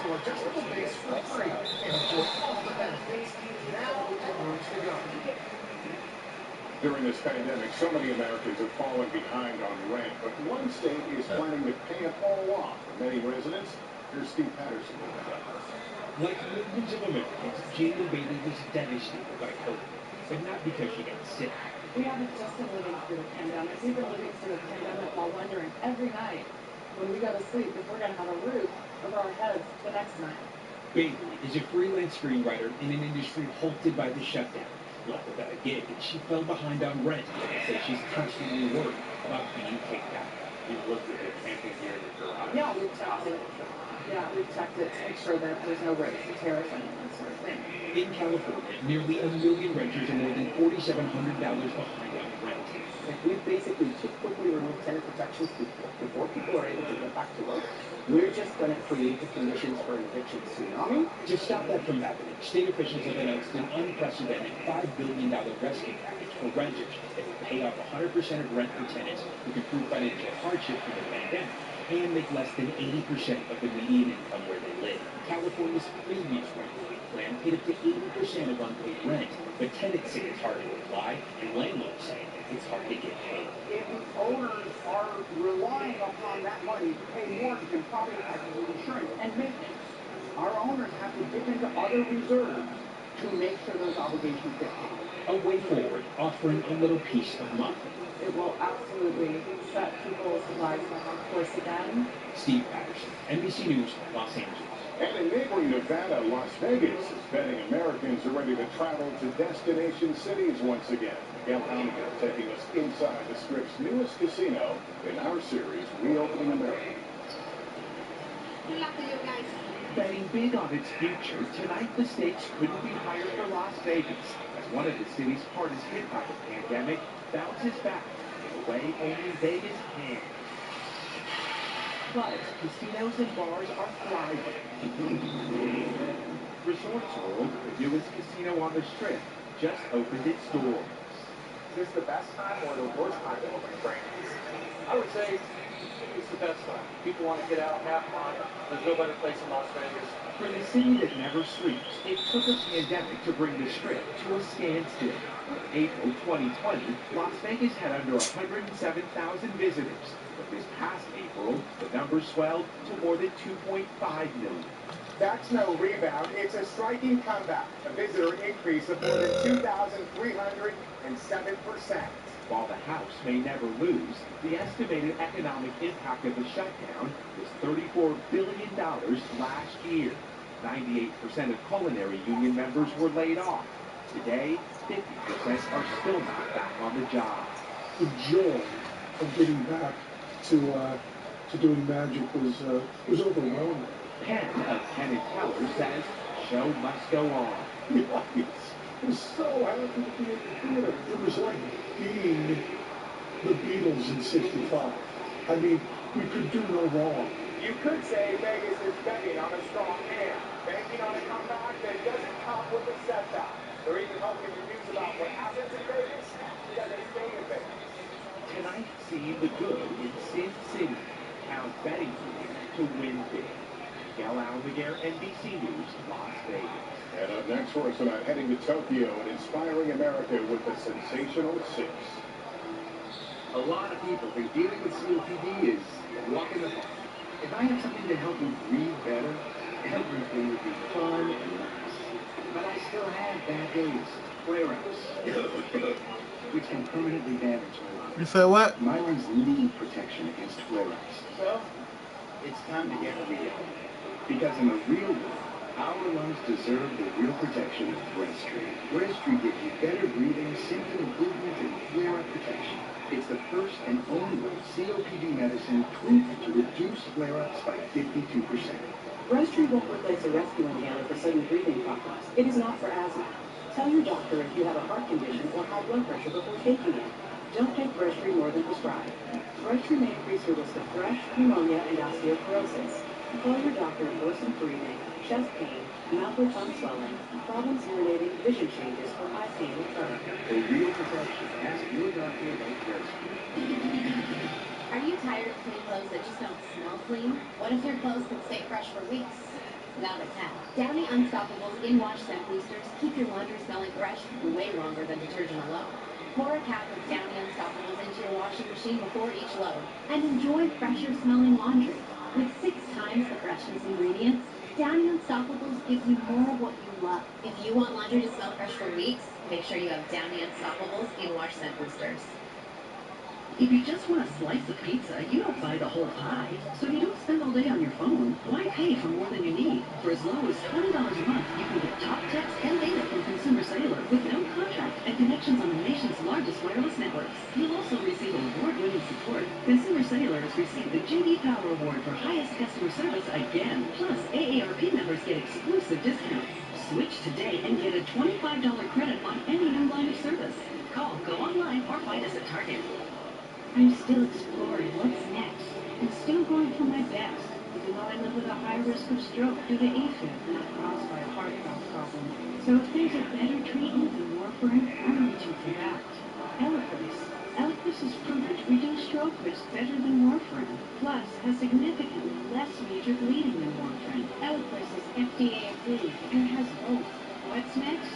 flexible adjustable base for free and enjoy all the benefits. Now it moves to go. During this pandemic, so many Americans have fallen behind on rent, but one state is planning to pay it all off for many residents. Here's Steve Patterson with that. Like millions of Americans, Jane Bailey was devastated by COVID, but not because she got sick. We haven't just been living through the pandemic. We've been living through the pandemic while wondering every night when we go to sleep if we're going to have a roof over our heads the next night. Bailey is a freelance screenwriter in an industry halted by the shutdown. Not without a gig, she fell behind on rent and says she's constantly worried about being kicked out. You've looked at the camping gear in the garage. Yeah, we've checked it. Yeah, we've checked it to make sure that there's no risk to tariffs and that sort of thing. In California, nearly 1 million renters are more than $4,700 behind on rent. We basically just quickly remove tenant protections before people are able to get back to work. We're just going to create the conditions for an eviction tsunami. To stop that from happening, state officials have announced an unprecedented $5 billion rescue package for renters that will pay off 100% of rent for tenants who can prove financial hardship from the pandemic and make less than 80% of the median income where they live. California's previous rent relief plan paid up to 80% of unpaid rent, but tenants say it's hard to apply, and landlords say it's hard to get paid. If the owners are relying upon that money to pay mortgage and property taxes and insurance and maintenance, our owners have to dip into other reserves to make sure those obligations get paid. A way forward, offering a little peace of mind. It will absolutely set people's lives back on course again. Steve Patterson, NBC News, Los Angeles. And in neighboring Nevada, Las Vegas is betting Americans are ready to travel to destination cities once again. Gail Houlihan taking us inside the Strip's newest casino in our series, Reopening America. Good luck to you guys. Betting big on its future, tonight the stakes couldn't be higher for Las Vegas, as one of the cities hardest hit by the pandemic bounces back in a way only Vegas can. But casinos and bars are thriving. Resorts World, the newest casino on the Strip, just opened its doors. Is this the best time or the worst time to open branches? I would say it's the best time. People want to get out, have fun. There's no better place in Las Vegas. For the city that never sleeps, it took a pandemic to bring the Strip to a standstill. In April 2020, Las Vegas had under 107,000 visitors. But this past April, the number swelled to more than 2.5 million. That's no rebound. It's a striking comeback. A visitor increase of more than 2,307%. While the House may never lose, the estimated economic impact of the shutdown was $34 billion last year. 98% of culinary union members were laid off. Today, 50% are still not back on the job. The joy of getting back to doing magic was overwhelming. Penn of Penn & Teller says show must go on. I was so happy to be at the theater. It was like being the Beatles in '65. I mean, we could do no wrong. You could say Vegas is betting on a strong hand, banking on a comeback that doesn't come with a setback. They're even hoping the news about what happens in Vegas doesn't stay in Vegas. Tonight, seeing the good in Sin City. Town's betting for you to win big. Miguel Almaguer, NBC News, Las Vegas. And up next for us tonight, heading to Tokyo and inspiring America with the sensational 6. A lot of people think dealing with COPD is a walk in the park. If I had something to help you breathe better, everything would be fun and nice. But I still have bad days, flare-ups, which can permanently damage my lungs. You say what? My lungs need protection against flare-ups. So, it's time to get real. Because in the real world, our lungs deserve the real protection of Breztri. Breztri gives you better breathing, symptom improvement, and flare-up protection. It's the first and only COPD medicine proven to reduce flare-ups by 52%. Breztri won't replace a rescue inhaler for sudden breathing problems. It is not for asthma. Tell your doctor if you have a heart condition or high blood pressure before taking it. Don't take Breztri more than prescribed. Breztri may increase your risk of thrush, pneumonia, and osteoporosis. Call your doctor for some breathing, chest pain, mouth or tongue swelling, problems urinating, vision changes, or eye pain recur. For real protection, ask your doctor about Breztri. Are you tired of clean clothes that just don't smell clean? What if your clothes can stay fresh for weeks? without a tap. Downy Unstoppables in-wash scent boosters keep your laundry smelling fresh way longer than detergent alone. Pour a cap of Downy Unstoppables into your washing machine before each load, and enjoy fresher smelling laundry. With 6 times the freshness ingredients, Downy Unstoppables gives you more of what you love. If you want laundry to smell fresh for weeks, make sure you have Downy Unstoppables in-wash scent boosters. If you just want a slice of pizza, you don't buy the whole pie. So you don't spend all day on your phone. Why pay for more than you need? For as low as $20 a month, you can get talk, text, and data from Consumer Cellular with no contract and connections on the nation's largest wireless networks. You'll also receive award-winning support. Consumer Cellular has received the J.D. Power Award for highest customer service again. Plus, AARP members get exclusive discounts. Switch today and get a $25 credit on any new line of service. Call, go online, or find us at Target. I'm still exploring what's next and still going for my best, even though I live with a high risk of stroke due to AFib, caused by a heart valve problem. So if there's a better treatment than warfarin, I'm reaching for that. Eliquis is proven to reduce stroke risk better than warfarin, plus has significantly less major bleeding than warfarin. Eliquis is FDA approved and has both. What's next?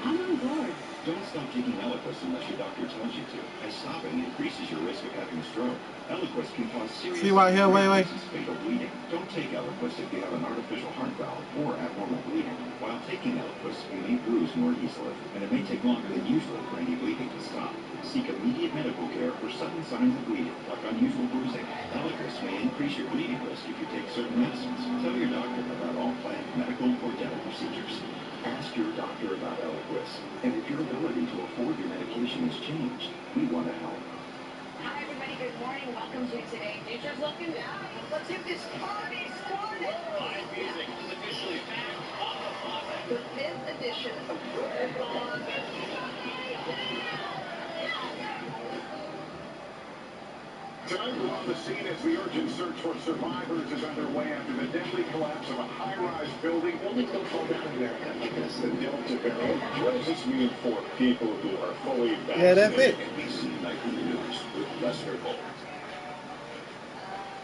I'm on board. Don't stop taking Eliquis unless your doctor tells you to, as stopping increases your risk of having a stroke. Eliquis can cause serious fatal bleeding. Don't take Eliquis if you have an artificial heart valve or abnormal bleeding. While taking Eliquis, you may bruise more easily, and it may take longer than usual for any bleeding to stop. Seek immediate medical care for sudden signs of bleeding, like unusual bruising. Eliquis may increase your bleeding risk if you take certain medicines. Tell your doctor about all planned medical or dental procedures. Ask your doctor about Eliquis, and if your ability to afford your medication has changed, we want to help. Hi everybody, good morning. Welcome to Today Futures Looking Down. Let's get this party started. Live music is officially back on the plaza. The 5th edition of Marathon. Tonight we're on the scene as the urgent search for survivors is underway after the deadly collapse of a high-rise building. Buildings don't fall down in America because the Delta variant. What does this mean for people who are fully vaccinated? Yeah, that's it. NBC Nightly News with Lester Holt.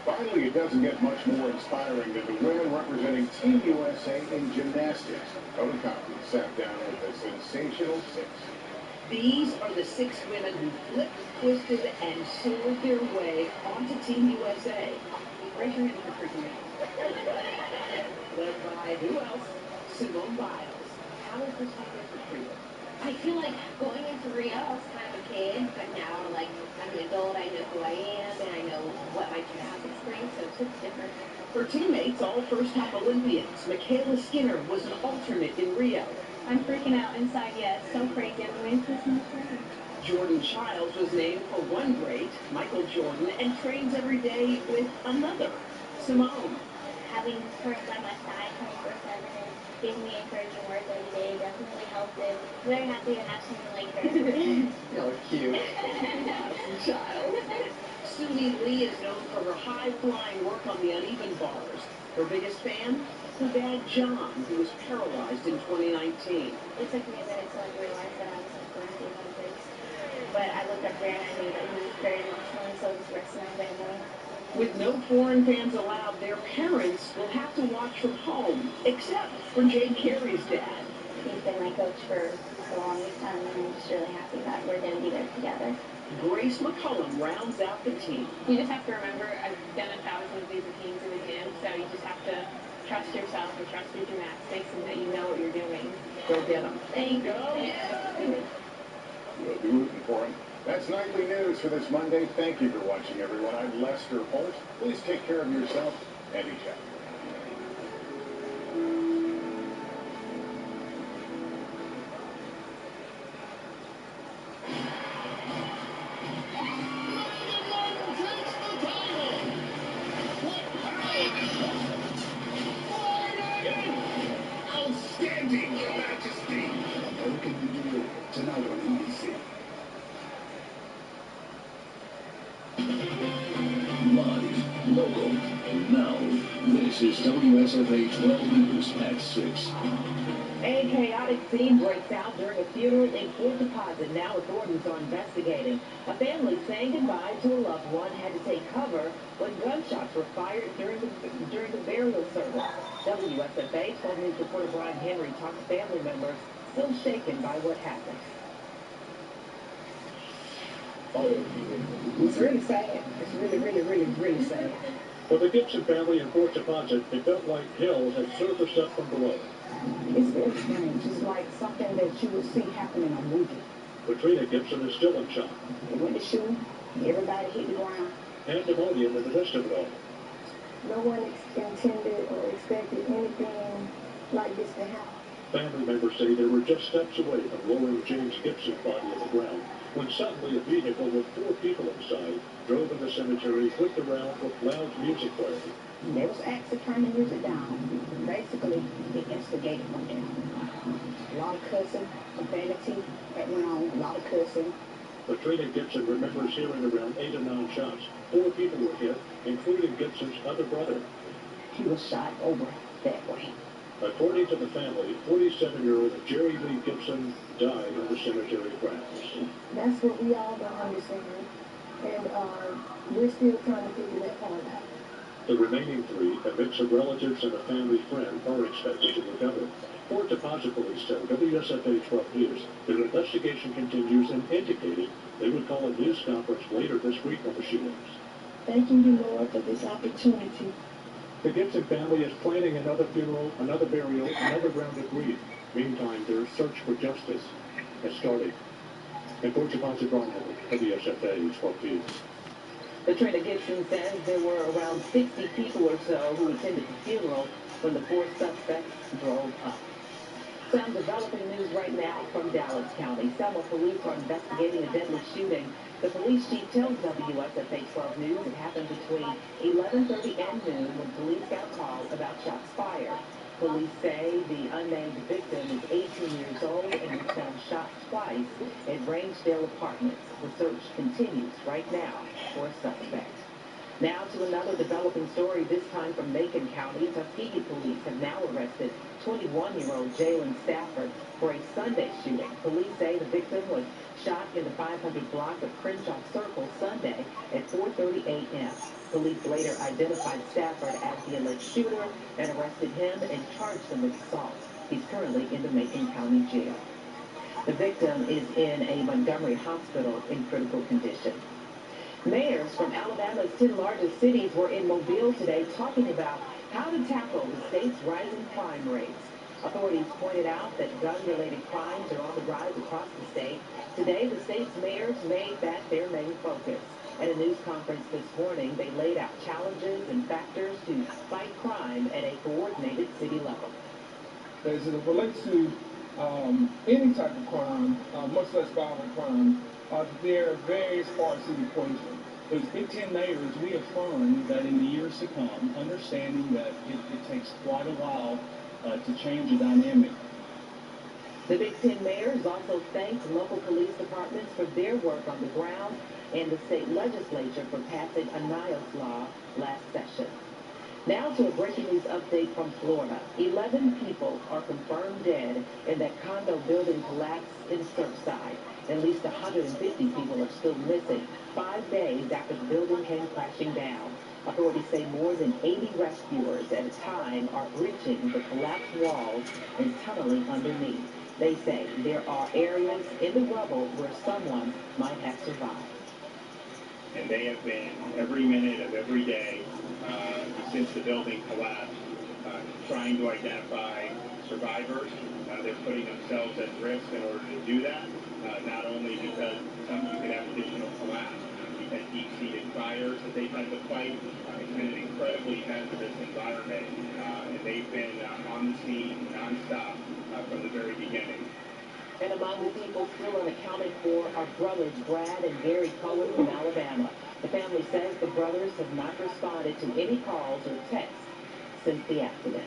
Finally, it doesn't get much more inspiring than the women representing Team USA in gymnastics. Tony Compton sat down with the sensational 6. These are the 6 women who flipped, twisted, and soared their way onto Team USA. Raise your hand for me. Led by who else? Simone Biles. How is this different for you? I feel like going into Rio, I was kind of a kid, but now, like, I'm an adult, I know who I am, and I know what my gymnastics bring, so it's just different. Her teammates, all first-time Olympians. Michaela Skinner was an alternate in Rio. I'm freaking out inside, yeah, it's so crazy. I'm going to my friend. Jordan Childs was named for one great, Michael Jordan, and trains every day with another, Simone. Having her by my side 24/7 and giving me encouraging words every day definitely helped it. Very happy to have someone like her. Oh, cute. Child. Suni Lee is known for her high-flying work on the uneven bars. Her biggest fan? Her dad, John, who was paralyzed in 2019. It took me a minute to realize that I was going to the Olympics. But I looked up there and I knew that he was very emotional, and so was the rest of my family. With no foreign fans allowed, their parents will have to watch from home, except for Jade Carey's dad. He's been my coach for the longest time, and I'm just really happy that we're going to be there together. Grace McCullum rounds out the team. You just have to remember, I've done 1,000 of these routines in the gym, so you just have to trust yourself and trust your gymnastics and that you know what you're doing. Go get them. Thank you. We'll be rooting for him. That's Nightly News for this Monday. Thank you for watching, everyone. I'm Lester Holt. Please take care of yourself and each other. Outstanding, Your Majesty! American Video tonight on NBC. Live, local, now, this This is WSFA 12 News at 6. A chaotic scene breaks out during a funeral in Fort Deposit. Now authorities are investigating. A family saying goodbye to a loved one had to take cover when gunshots were fired during the burial service. WSFA 12 News reporter Brian Henry talked to family members still shaken by what happened. It's really sad. It's really sad. For the Gibson family in Fort Deposit, it felt like hell had surfaced up from below. It's very strange. It's like something that you would see happen in a movie. Katrina Gibson is still in shock. They went to shoot. Everybody hit the ground. Pandemonium in the midst of it all. No one intended or expected anything like this to happen. Family members say they were just steps away from lowering James Gibson's body on the ground when suddenly a vehicle with 4 people inside drove in the cemetery, flipped around with loud music playing. They was asked to turn the music down. Basically, they instigated from there. A lot of cussing, profanity that went on, a lot of cussing. Katrina Gibson remembers hearing around 8 or 9 shots. 4 people were hit, including Gibson's other brother. He was shot over that way. According to the family, 47-year-old Jerry Lee Gibson died on the cemetery grounds. That's what we all don't understand. And we're still trying to figure that part out. The remaining 3, a mix of relatives and a family friend, are expected to recover. Fort Deposit Police tell WSFA 12 News their investigation continues and indicated they would call a news conference later this week on the shootings. Thanking you, Lord, for this opportunity. The Gibson family is planning another funeral, another burial, another round of grief. Meantime, their search for justice has started. In Fort Deposit, Brian Henry, WSFA 12 News. Katrina Gibson says there were around 60 people or so who attended the funeral when the 4 suspects drove up. Some developing news right now from Dallas County. Selma police are investigating a deadly shooting. The police chief tells WSFA 12 News it happened between 11:30 and noon when police got a call about shots fired. Police say the unnamed victim is 18 years old and was found shot twice at Rangedale Apartments. The search continues right now for a suspect. Now to another developing story, this time from Macon County. Tuskegee police have now arrested 21-year-old Jalen Stafford for a Sunday shooting. Police say the victim was shot in the 500 block of Crenshaw Circle Sunday at 4:30 a.m. Police later identified Stafford as the alleged shooter and arrested him and charged him with assault. He's currently in the Macon County Jail. The victim is in a Montgomery hospital in critical condition. Mayors from Alabama's 10 largest cities were in Mobile today talking about how to tackle the state's rising crime rates. Authorities pointed out that gun-related crimes are on the rise across the state. Today, the state's mayors made that their main focus. At a news conference this morning, they laid out challenges and factors to fight crime at a coordinated city level. As it relates to any type of crime, much less violent crime, there are various parts of the equation. As Big Ten mayors, we affirm that in the years to come, understanding that it takes quite a while to change the dynamic. The Big Ten mayors also thanked local police departments for their work on the ground and the state legislature for passing a NIOS law last session. Now to a breaking news update from Florida. 11 people are confirmed dead in that condo building collapse in Surfside. At least 150 people are still missing 5 days after the building came crashing down. Authorities say more than 80 rescuers at a time are breaching the collapsed walls and tunneling underneath. They say there are areas in the rubble where someone might have survived. And they have been every minute of every day since the building collapsed trying to identify survivors. They're putting themselves at risk in order to do that, not only because you could have additional collapse, we've had deep-seated fires that they've had to fight. It's been an incredibly hazardous environment, and they've been on the scene nonstop from the very beginning. And among the people still unaccounted for are brothers Brad and Gary Cohen from Alabama. The family says the brothers have not responded to any calls or texts since the accident.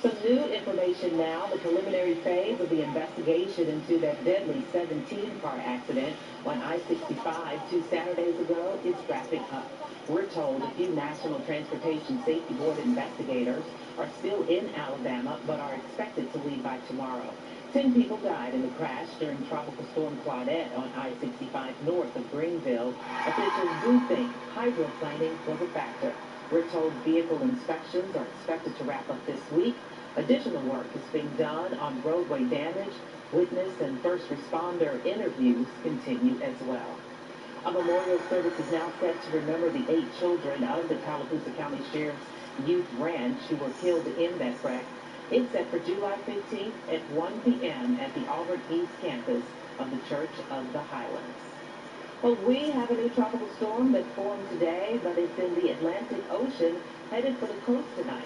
Some new information now. The preliminary phase of the investigation into that deadly 17-car accident on I-65 2 Saturdays ago is wrapping up. We're told a few National Transportation Safety Board investigators are still in Alabama, but are expected to leave by tomorrow. 10 people died in the crash during Tropical Storm Claudette on I-65 north of Greenville. Officials do think hydroplaning was a factor. We're told vehicle inspections are expected to wrap up this week. Additional work is being done on roadway damage. Witness and first responder interviews continue as well. A memorial service is now set to remember the 8 children of the Tallapoosa County Sheriff's Youth Ranch who were killed in that wreck. It's set for July 15th at 1 p.m. at the Auburn East campus of the Church of the Highlands. Well, we have a new tropical storm that formed today, but it's in the Atlantic Ocean, headed for the coast tonight.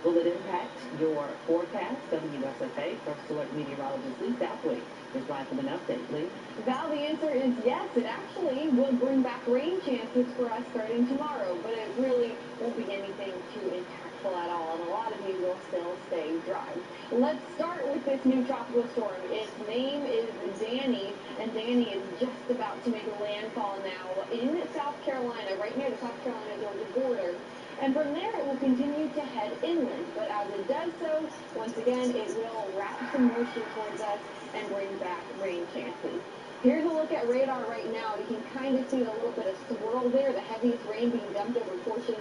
Will it impact your forecast? WSFA First Alert Meteorologist Lee Southwick is live with an update. Lee? Val, the answer is yes. It actually will bring back rain chances for us starting tomorrow, but it really won't be anything too impactful at all, and a lot of you will still stay dry. Let's start with this new tropical storm. Its name is Danny, and Danny is just about to make a landfall now in South Carolina, right near the South Carolina-Georgia border. And from there, it will continue to head inland. But as it does so, once again, it will wrap some moisture towards us and bring back rain chances. Here's a look at radar right now. You can kind of see a little bit of swirl there, the heaviest rain being dumped over portions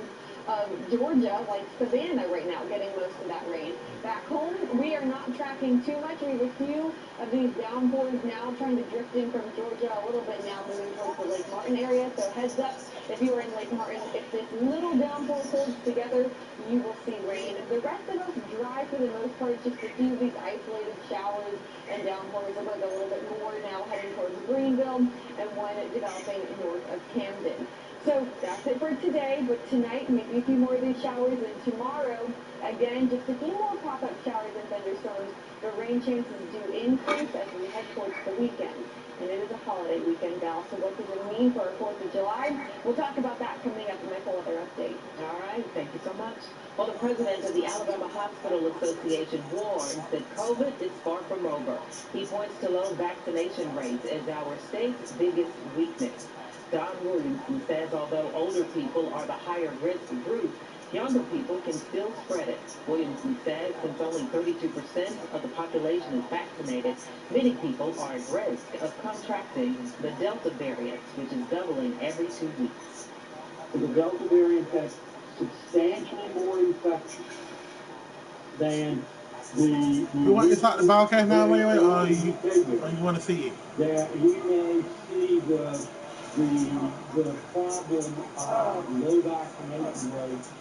of Georgia, like Savannah right now, getting most of that rain. Back home, we are not tracking too much. We have a few of these downpours now trying to drift in from Georgia a little bit now, moving towards the Lake Martin area. So heads up, if you are in Lake Martin, if this little downpour holds together, you will see rain. The rest of us dry for the most part, just a few of these isolated showers and downpours. Look like a little bit more now heading towards Greenville and one developing north of Camden. So that's it for today, but tonight maybe a few more of these showers, and tomorrow, again, just a few more pop-up showers and thunderstorms. The rain chances do increase as we head towards the weekend. And it is a holiday weekend, Val, so what does it mean for our 4th of July? We'll talk about that coming up in my full weather update. All right, thank you so much. Well, the president of the Alabama Hospital Association warns that COVID is far from over. He points to low vaccination rates as our state's biggest weakness. Don Williamson says although older people are the higher risk group, younger people can still spread it. Williamson says since only 32% of the population is vaccinated, many people are at risk of contracting the Delta variant, which is doubling every 2 weeks. So the Delta variant has substantially more infections than the... You want to talk the broadcast now, wait, or you want to see it? That we may see the problem of low vaccination rates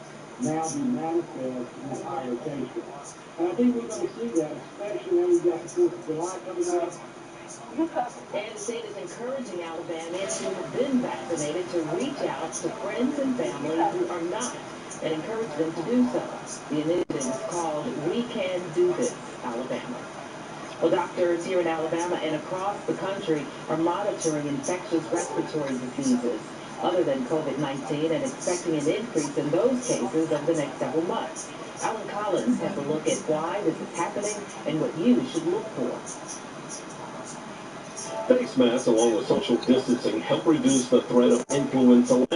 now be manifest with higher case rates. And I think we're going to see that, especially when we've got the 4th of July coming up. And the state is encouraging Alabamians who have been vaccinated to reach out to friends and family who are not and encourage them to do so. The initiative is called We Can Do This, Alabama. Well, doctors here in Alabama and across the country are monitoring infectious respiratory diseases other than COVID-19 and expecting an increase in those cases over the next several months. Alan Collins has a look at why this is happening and what you should look for. Face masks along with social distancing help reduce the threat of influenza.